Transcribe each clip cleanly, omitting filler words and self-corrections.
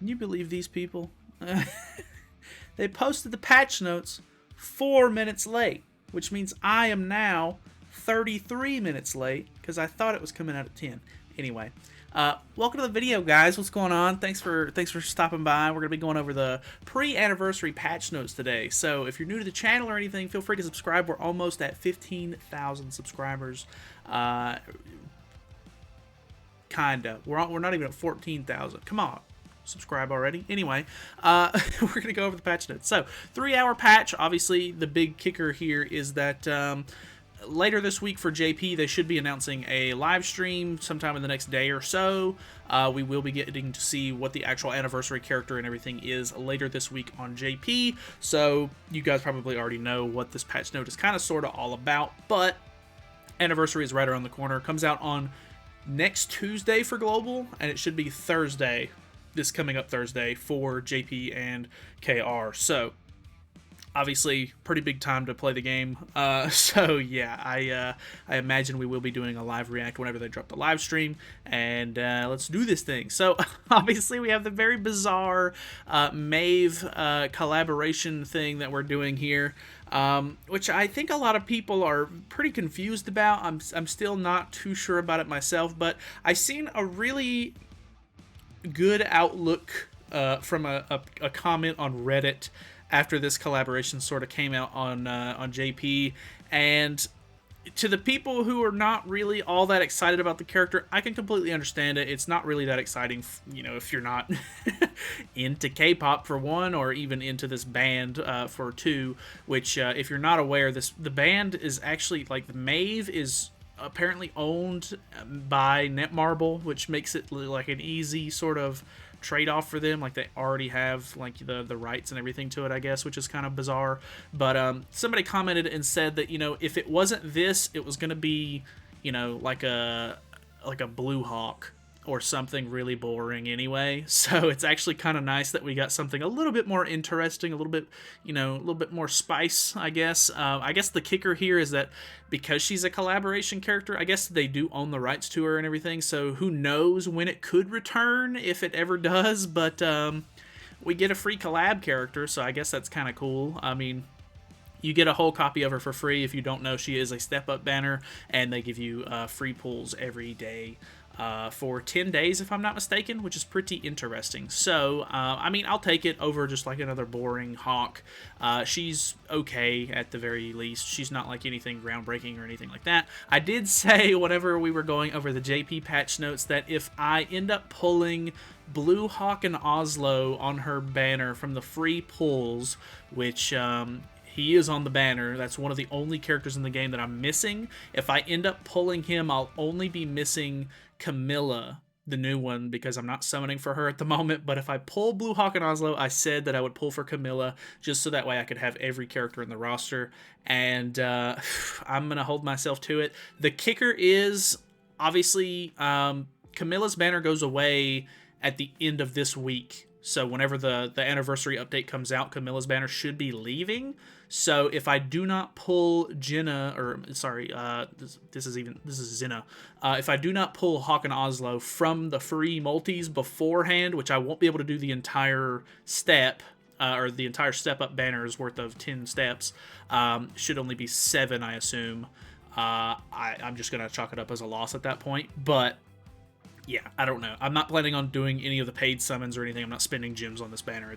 Can you believe these people? They posted the patch notes 4 minutes late, which means I am now 33 minutes late because I thought it was coming out at 10. Anyway, welcome to the video, guys. What's going on? Thanks for stopping by. We're gonna be going over the pre-anniversary patch notes today. So if you're new to the channel or anything, feel free to subscribe. We're almost at 15,000 subscribers. Kinda. We're not even at 14,000. Come on. Subscribe already. Anyway, we're going to go over the patch notes. So, 3-hour patch. Obviously, the big kicker here is that later this week for JP, they should be announcing a live stream sometime in the next day or so. We will be getting to see what the actual anniversary character and everything is later this week on JP. So, you guys probably already know what this patch note is kind of sort of all about. But, anniversary is right around the corner. It comes out on next Tuesday for Global, and it should be Thursday. This coming up Thursday for JP and KR. So, obviously, pretty big time to play the game. So, yeah, I imagine we will be doing a live react whenever they drop the live stream. And let's do this thing. So, obviously, we have the very bizarre Mave collaboration thing that we're doing here. Which I think a lot of people are pretty confused about. I'm still not too sure about it myself. But I've seen a really good outlook from a comment on Reddit after this collaboration sort of came out on JP, and to the people who are not really all that excited about the character, I can completely understand it. It's not really that exciting, you know, if you're not into K-pop for one, or even into this band for two. Which, if you're not aware, the band is actually like the Mave is apparently owned by Netmarble, which makes it like an easy sort of trade-off for them. Like, they already have like the rights and everything to it, I guess, which is kind of bizarre. But somebody commented and said that, you know, if it wasn't this, it was going to be, you know, like a Blue Hawk or something really boring anyway. So it's actually kind of nice that we got something a little bit more interesting, a little bit, you know, a little bit more spice, I guess. I guess the kicker here is that because she's a collaboration character, I guess they do own the rights to her and everything. So who knows when it could return, if it ever does. But we get a free collab character, so I guess that's kind of cool. I mean, you get a whole copy of her for free. If you don't know, she is a step-up banner, and they give you free pulls every day for 10 days, if I'm not mistaken, which is pretty interesting. So, I mean, I'll take it over just like another boring Hawk. She's okay at the very least. She's not like anything groundbreaking or anything like that. I did say whenever we were going over the JP patch notes that if I end up pulling Blue Hawk and Oslo on her banner from the free pulls, which he is on the banner. That's one of the only characters in the game that I'm missing. If I end up pulling him, I'll only be missing Camilla, the new one, because I'm not summoning for her at the moment. But if I pull Blue Hawk and Oslo, I said that I would pull for Camilla, just so that way I could have every character in the roster. And I'm going to hold myself to it. The kicker is, obviously, Camilla's banner goes away at the end of this week. So whenever the anniversary update comes out, Camilla's banner should be leaving. So if I do not pull Jenna, or sorry, this is Zena. If I do not pull Hawk and Oslo from the free multis beforehand, which I won't be able to do the entire step, or the entire step-up banner is worth of 10 steps, should only be 7, I assume. I'm just going to chalk it up as a loss at that point. But yeah, I don't know. I'm not planning on doing any of the paid summons or anything. I'm not spending gems on this banner.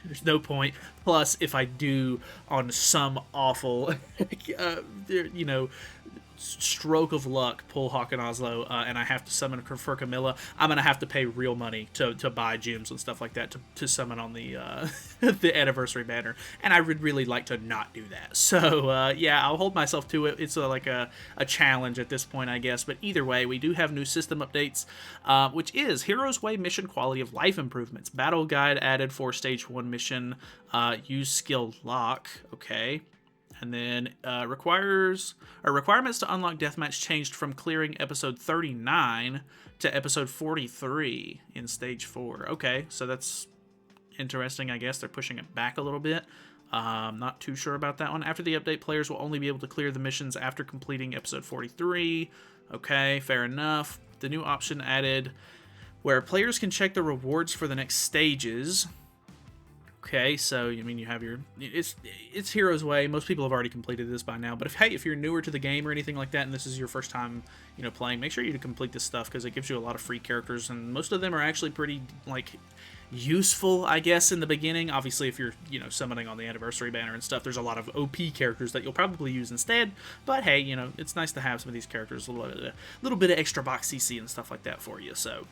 There's no point. Plus, if I do on some awful, you know, stroke of luck pull Hawk and Oslo, and I have to summon for Camilla, I'm gonna have to pay real money to buy gems and stuff like that to summon on the the anniversary banner, and I would really like to not do that. So yeah, I'll hold myself to it. It's like a challenge at this point, I guess. But either way, we do have new system updates, which is Hero's Way mission quality of life improvements. Battle guide added for stage 1 mission. Use skill lock. Okay. And then requirements to unlock deathmatch changed from clearing episode 39 to episode 43 in stage 4. Okay, so that's interesting. I guess they're pushing it back a little bit. Not too sure about that one. After the update, players will only be able to clear the missions after completing episode 43. Okay, fair enough. The new option added where players can check the rewards for the next stages. Okay, so I mean you have your it's Hero's Way. Most people have already completed this by now, but if you're newer to the game or anything like that, and this is your first time playing, make sure you complete this stuff because it gives you a lot of free characters, and most of them are actually pretty like useful, I guess, in the beginning. Obviously, if you're summoning on the anniversary banner and stuff, there's a lot of OP characters that you'll probably use instead. But hey, it's nice to have some of these characters, a little bit of extra box CC and stuff like that for you. So.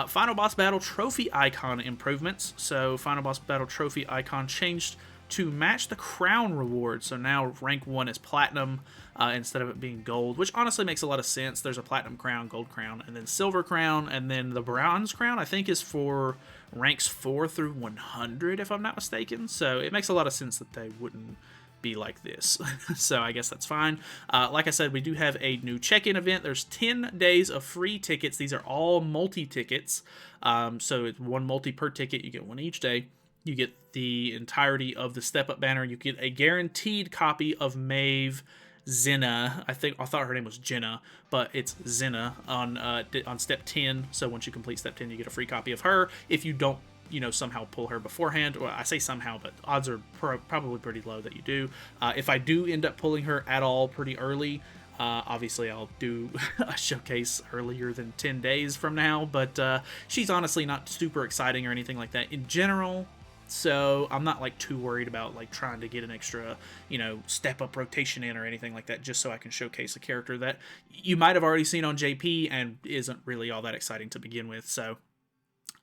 Final Boss Battle Trophy Icon improvements. So Final Boss Battle Trophy Icon changed to match the crown reward. So now rank 1 is platinum instead of it being gold, which honestly makes a lot of sense. There's a platinum crown, gold crown, and then silver crown, and then the bronze crown I think is for ranks 4 through 100 if I'm not mistaken. So it makes a lot of sense that they wouldn't be like this. So I guess that's fine. Like I said, we do have a new check-in event. There's 10 days of free tickets. These are all multi-tickets. So it's one multi per ticket. You get one each day. You get the entirety of the step-up banner. You get a guaranteed copy of Mave Zena. I thought her name was Jenna, but it's Zena on step 10. So once you complete step 10, you get a free copy of her. If you don't somehow pull her beforehand, or I say somehow, but odds are probably pretty low that you do. If I do end up pulling her at all pretty early, obviously I'll do a showcase earlier than 10 days from now, but she's honestly not super exciting or anything like that in general. So I'm not like too worried about like trying to get an extra, step up rotation in or anything like that, just so I can showcase a character that you might have already seen on JP and isn't really all that exciting to begin with. So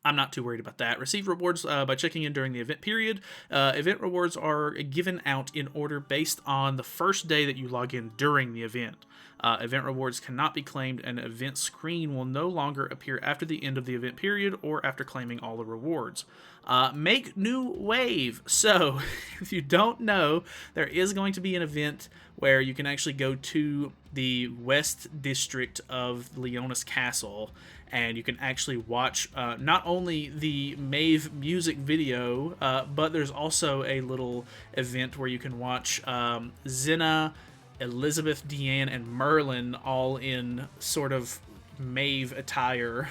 I'm not too worried about that. Receive rewards by checking in during the event period. Event rewards are given out in order based on the first day that you log in during the event. Event rewards cannot be claimed, and an event screen will no longer appear after the end of the event period or after claiming all the rewards. Make new wave. So, if you don't know, there is going to be an event where you can actually go to the west district of Leonis Castle, and you can actually watch not only the Mave music video, but there's also a little event where you can watch Zena, Elizabeth, Deanne, and Merlin all in sort of Mave attire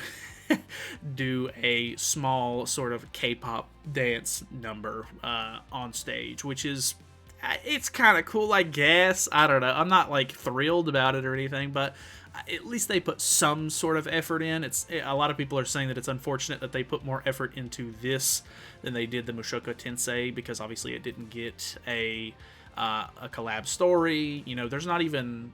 do a small sort of K-pop dance number on stage, which is it's kind of cool, I guess. I don't know. I'm not like thrilled about it or anything, but at least they put some sort of effort in. A lot of people are saying that it's unfortunate that they put more effort into this than they did the Mushoku Tensei, because obviously it didn't get a collab story. There's not even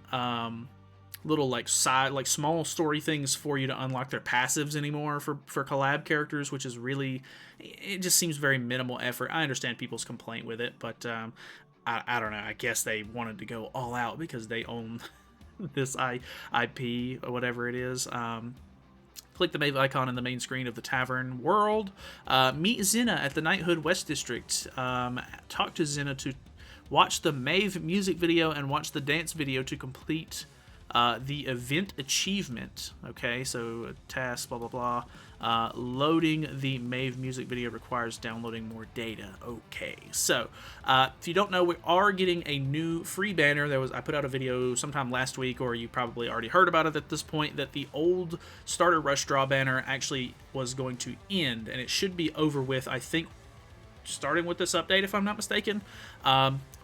little like small story things for you to unlock their passives anymore for collab characters, which is really, it just seems very minimal effort. I understand people's complaint with it, but I don't know. I guess they wanted to go all out because they own this IP or whatever it is. Click the Mave icon in the main screen of the Tavern World. Meet Zena at the Knighthood West District. Talk to Zena to watch the Mave music video and watch the dance video to complete the event achievement. Okay, so task, blah, blah, blah. Loading the Mave music video requires downloading more data. Okay, so if you don't know, we are getting a new free banner. I put out a video sometime last week, or you probably already heard about it at this point, that the old starter rush draw banner actually was going to end, and it should be over with, I think, starting with this update, if I'm not mistaken.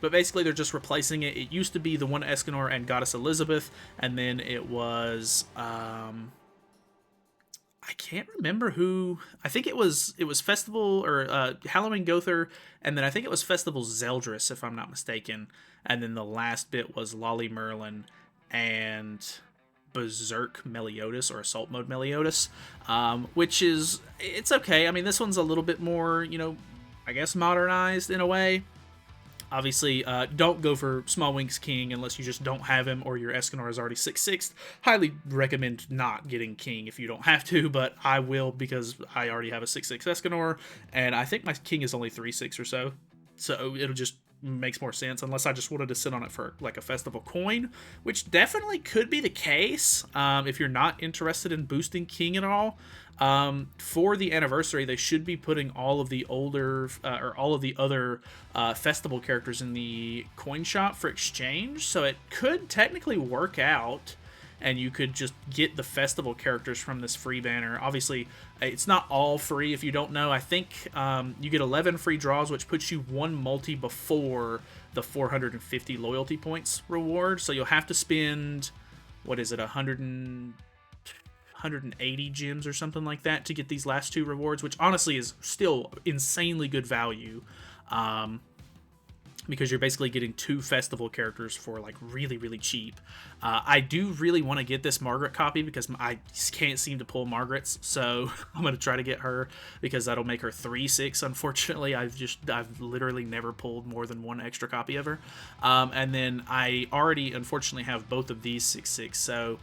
But basically they're just replacing it. It used to be the one Escanor and Goddess Elizabeth, and then it was I can't remember who. I think it was Festival or Halloween Gother, and then I think it was Festival Zeldris, if I'm not mistaken. And then the last bit was Lolly Merlin and Berserk Meliodas, or Assault Mode Meliodas, which is, it's okay. I mean, this one's a little bit more, I guess modernized in a way. Obviously, don't go for Small Wings King unless you just don't have him, or your Escanor is already 6/6. Highly recommend not getting King if you don't have to, but I will because I already have a 6/6 Escanor, and I think my King is only 3/6 or so. So it'll just makes more sense, unless I just wanted to sit on it for like a festival coin, which definitely could be the case if you're not interested in boosting King at all. For the anniversary, they should be putting all of the older or all of the other festival characters in the coin shop for exchange, so it could technically work out and you could just get the festival characters from this free banner. Obviously, it's not all free. If you don't know, I think you get 11 free draws, which puts you one multi before the 450 loyalty points reward. So you'll have to spend, what is it, 180 gems or something like that to get these last two rewards, which honestly is still insanely good value. Because you're basically getting two festival characters for like really, really cheap. I do really want to get this Margaret copy because I can't seem to pull Margaret's, so I'm going to try to get her because that'll make her 3/6. Unfortunately, I've literally never pulled more than one extra copy of her. And then I already unfortunately have both of these 6/6, so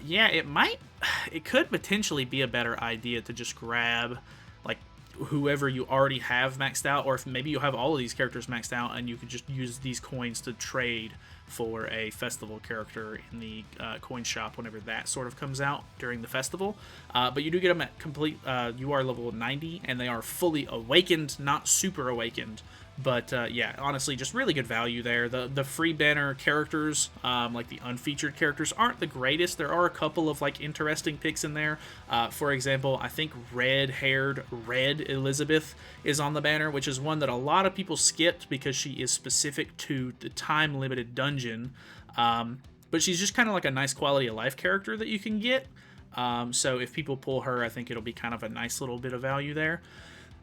yeah, it could potentially be a better idea to just grab like whoever you already have maxed out, or if maybe you have all of these characters maxed out and you could just use these coins to trade for a festival character in the coin shop whenever that sort of comes out during the festival. But you do get them at complete, you are level 90, and they are fully awakened, not super awakened. But yeah, honestly, just really good value there. The free banner characters, like the unfeatured characters, aren't the greatest. There are a couple of like interesting picks in there. For example, I think red-haired Red Elizabeth is on the banner, which is one that a lot of people skipped because she is specific to the time-limited dungeon. But she's just kind of like a nice quality of life character that you can get. So if people pull her, I think it'll be kind of a nice little bit of value there.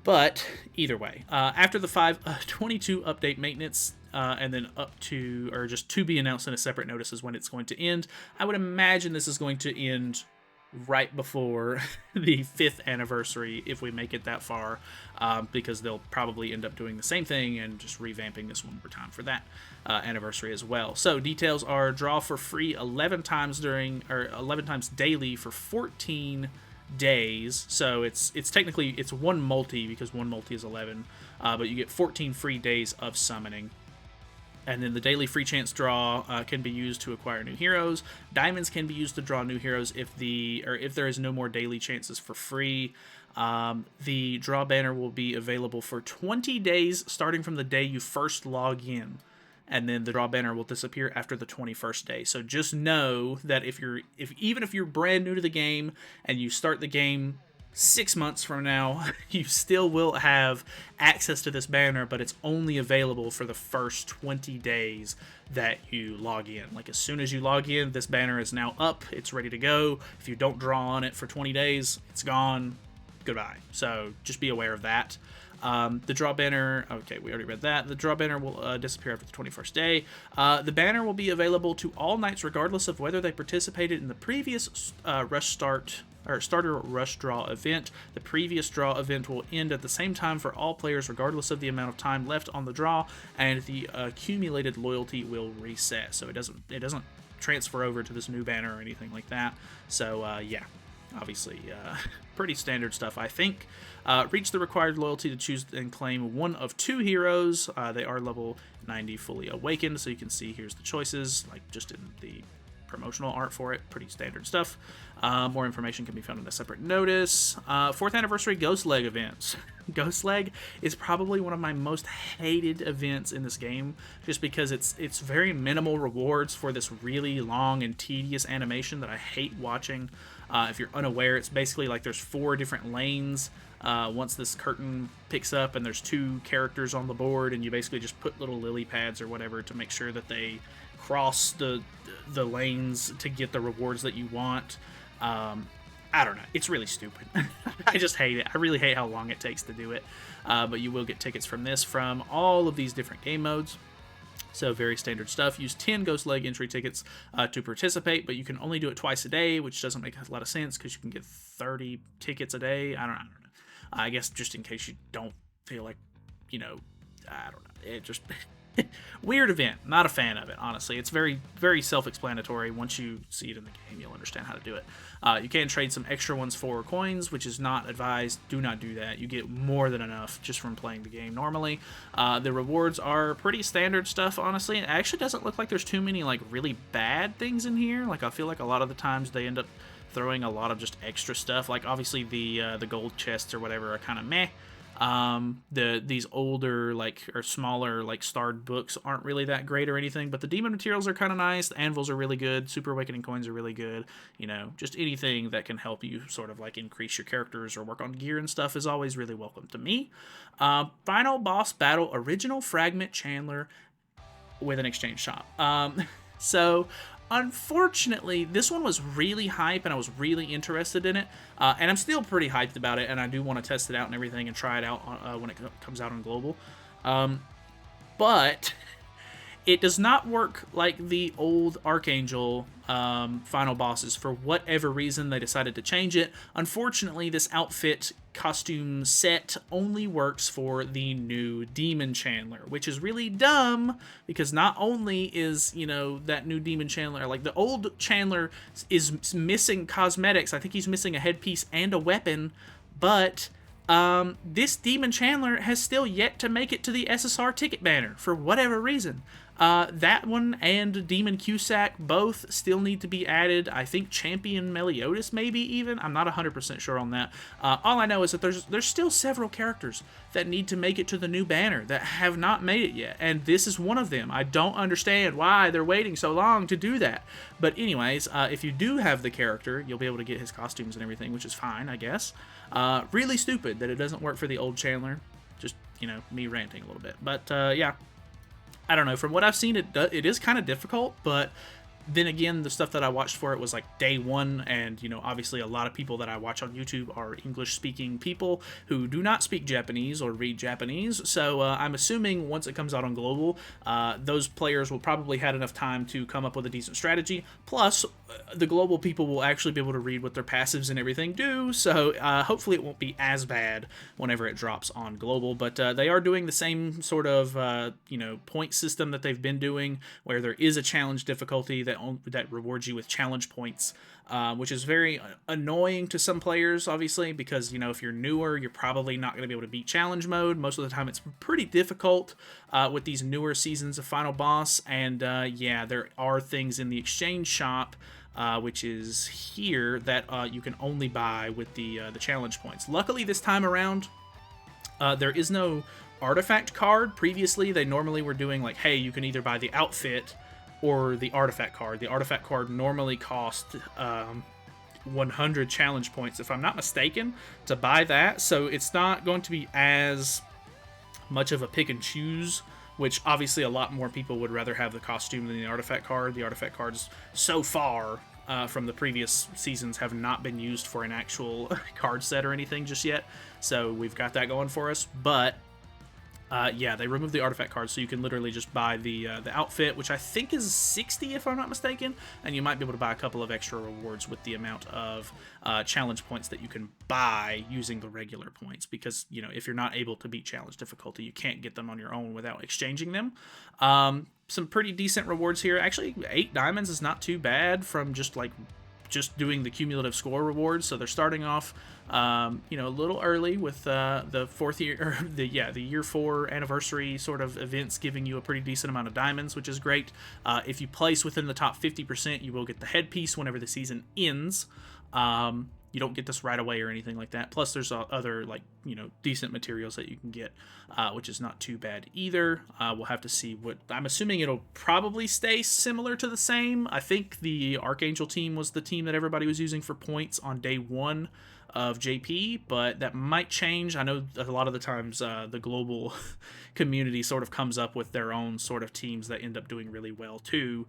But either way, after the 5.22 update maintenance, and then up to, or just to be announced in a separate notice is when it's going to end, I would imagine this is going to end right before the 5th anniversary, if we make it that far, because they'll probably end up doing the same thing and just revamping this one more time for that anniversary as well. So details are draw for free 11 times daily for 14 days. So it's technically it's one multi because one multi is 11, but you get 14 free days of summoning. And then the daily free chance draw can be used to acquire new heroes. Diamonds can be used to draw new heroes if there is no more daily chances for free. The draw banner will be available for 20 days starting from the day you first log in. And then the draw banner will disappear after the 21st day. So just know that even if you're brand new to the game and you start the game 6 months from now, you still will have access to this banner, but it's only available for the first 20 days that you log in. Like as soon as you log in, this banner is now up, it's ready to go. If you don't draw on it for 20 days, it's gone. Goodbye. So just be aware of that. The draw banner, okay, we already read that. The draw banner will disappear after the 21st day. The banner will be available to all knights regardless of whether they participated in the previous starter rush draw event. The previous draw event will end at the same time for all players regardless of the amount of time left on the draw, and the accumulated loyalty will reset. So it doesn't transfer over to this new banner or anything like that. So yeah, obviously pretty standard stuff, I think. Reach the required loyalty to choose and claim one of 2 heroes. They are level 90 fully awakened, so you can see here's the choices, like just in the promotional art for it. Pretty standard stuff. More information can be found in a separate notice. 4th anniversary Ghost Leg events. Ghost Leg is probably one of my most hated events in this game, just because it's very minimal rewards for this really long and tedious animation that I hate watching. If you're unaware, it's basically like there's 4 different lanes once this curtain picks up, and there's 2 characters on the board, and you basically just put little lily pads or whatever to make sure that they cross the lanes to get the rewards that you want. I don't know. It's really stupid. I just hate it. I really hate how long it takes to do it. But you will get tickets from this from all of these different game modes. So very standard stuff. Use 10 Ghost Leg entry tickets to participate, but you can only do it twice a day, which doesn't make a lot of sense because you can get 30 tickets a day. I don't know. I guess just in case you don't feel like, I don't know. It just... weird event. Not a fan of it, honestly. It's very, very self-explanatory. Once you see it in the game, you'll understand how to do it. You can trade some extra ones for coins, which is not advised. Do not do that. You get more than enough just from playing the game normally. The rewards are pretty standard stuff, honestly. It actually doesn't look like there's too many like really bad things in here. Like I feel like a lot of the times they end up throwing a lot of just extra stuff. Like obviously the gold chests or whatever are kind of meh. These older like or smaller like starred books aren't really that great or anything, but the demon materials are kind of nice. The anvils are really good. Super awakening coins are really good. You know, just anything that can help you sort of like increase your characters or work on gear and stuff is always really welcome to me. Final boss battle, original fragment Chandler with an exchange shop. So unfortunately, this one was really hype, and I was really interested in it, and I'm still pretty hyped about it, and I do want to test it out and everything and try it out when it comes out on global. But it does not work like the old Archangel final bosses. For whatever reason, they decided to change it. Unfortunately, this outfit costume set only works for the new Demon Chandler, which is really dumb because not only is, you know, that new Demon Chandler, like the old Chandler is missing cosmetics. I think he's missing a headpiece and a weapon, but this Demon Chandler has still yet to make it to the SSR ticket banner for whatever reason. That one and Demon Cusack both still need to be added. I think Champion Meliodas maybe even. I'm not 100% sure on that. All I know is that there's still several characters that need to make it to the new banner that have not made it yet, and this is one of them. I don't understand why they're waiting so long to do that. But anyways, if you do have the character, you'll be able to get his costumes and everything, which is fine, I guess. Really stupid that it doesn't work for the old Chandler. Just, you know, me ranting a little bit. But, yeah. I don't know. From what I've seen, it is kind of difficult, but then again, the stuff that I watched for it was like day one, and, you know, obviously a lot of people that I watch on YouTube are English-speaking people who do not speak Japanese or read Japanese, so I'm assuming once it comes out on global, those players will probably had enough time to come up with a decent strategy, plus the global people will actually be able to read what their passives and everything do, so hopefully it won't be as bad whenever it drops on global, but they are doing the same sort of, you know, point system that they've been doing, where there is a challenge difficulty that rewards you with challenge points, which is very annoying to some players, obviously, because, you know, if you're newer, you're probably not going to be able to beat challenge mode. Most of the time, it's pretty difficult with these newer seasons of Final Boss, and yeah, there are things in the exchange shop, which is here, that you can only buy with the challenge points. Luckily, this time around, there is no artifact card. Previously, they normally were doing like, hey, you can either buy the outfit or the artifact card. The artifact card normally cost 100 challenge points, if I'm not mistaken, to buy that. So it's not going to be as much of a pick and choose, which obviously a lot more people would rather have the costume than the artifact card. The artifact cards so far from the previous seasons have not been used for an actual card set or anything just yet. So we've got that going for us. But yeah, they removed the artifact cards, so you can literally just buy the outfit, which I think is 60 if I'm not mistaken, and you might be able to buy a couple of extra rewards with the amount of challenge points that you can buy using the regular points, because, you know, if you're not able to beat challenge difficulty, you can't get them on your own without exchanging them. Some pretty decent rewards here. Actually, 8 diamonds is not too bad from just doing the cumulative score rewards. So they're starting off, you know, a little early with the fourth year, or the year 4 anniversary sort of events, giving you a pretty decent amount of diamonds, which is great. If you place within the top 50%, you will get the headpiece whenever the season ends. You don't get this right away or anything like that. Plus, there's other, like, you know, decent materials that you can get, which is not too bad either. We'll have to see what... I'm assuming it'll probably stay similar to the same. I think the Archangel team was the team that everybody was using for points on day 1 of JP, but that might change. I know that a lot of the times the global community sort of comes up with their own sort of teams that end up doing really well too.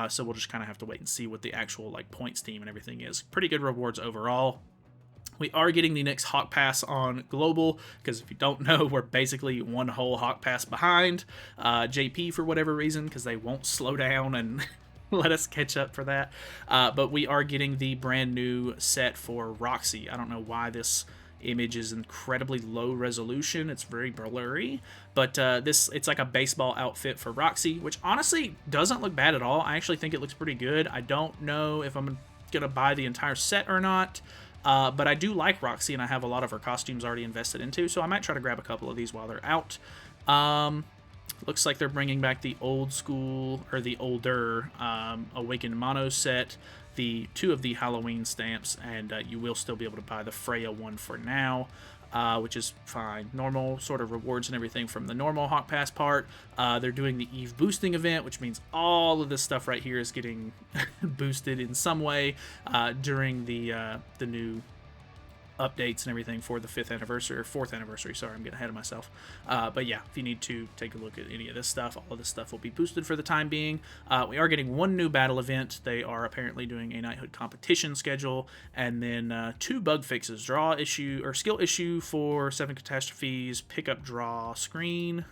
So we'll just kind of have to wait and see what the actual like points team and everything is. Pretty good rewards overall. We are getting the next Hawk Pass on global, because if you don't know, we're basically one whole Hawk Pass behind JP for whatever reason, because they won't slow down and let us catch up for that. But we are getting the brand new set for Roxy. I don't know why this image is incredibly low resolution. It's very blurry, but it's like a baseball outfit for Roxy, which honestly doesn't look bad at all. I actually think it looks pretty good. I don't know if I'm gonna buy the entire set or not, but I do like Roxy, and I have a lot of her costumes already invested into, so I might try to grab a couple of these while they're out. Looks like they're bringing back the old school, or the older Awakened Mono set, the 2 of the Halloween stamps, and you will still be able to buy the Freya one for now. which is fine. Normal sort of rewards and everything from the normal Hawk Pass part. They're doing the Eve boosting event, which means all of this stuff right here is getting boosted in some way during the new updates and everything for the 5th anniversary, or 4th anniversary, sorry, I'm getting ahead of myself. But yeah, if you need to take a look at any of this stuff, all of this stuff will be boosted for the time being. We are getting one new battle event. They are apparently doing a knighthood competition schedule, and then 2 bug fixes: draw issue, or skill issue for 7 catastrophes, pick up draw screen,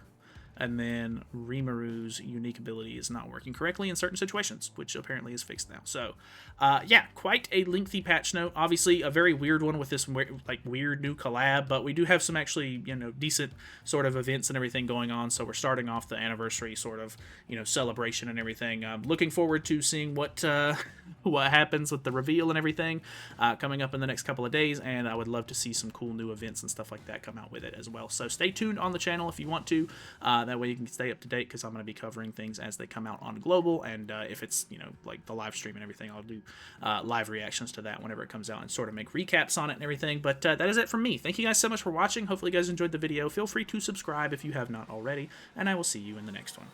and then Rimaru's unique ability is not working correctly in certain situations, which apparently is fixed now. So, yeah, quite a lengthy patch note. Obviously, a very weird one with this weird new collab, but we do have some actually, decent sort of events and everything going on. So we're starting off the anniversary sort of, celebration and everything. Looking forward to seeing what what happens with the reveal and everything coming up in the next couple of days, and I would love to see some cool new events and stuff like that come out with it as well. So stay tuned on the channel if you want to. That way you can stay up to date, because I'm going to be covering things as they come out on Global, and if it's, like the live stream and everything, I'll do live reactions to that whenever it comes out and sort of make recaps on it and everything. But that is it from me. Thank you guys so much for watching. Hopefully you guys enjoyed the video. Feel free to subscribe if you have not already, and I will see you in the next one.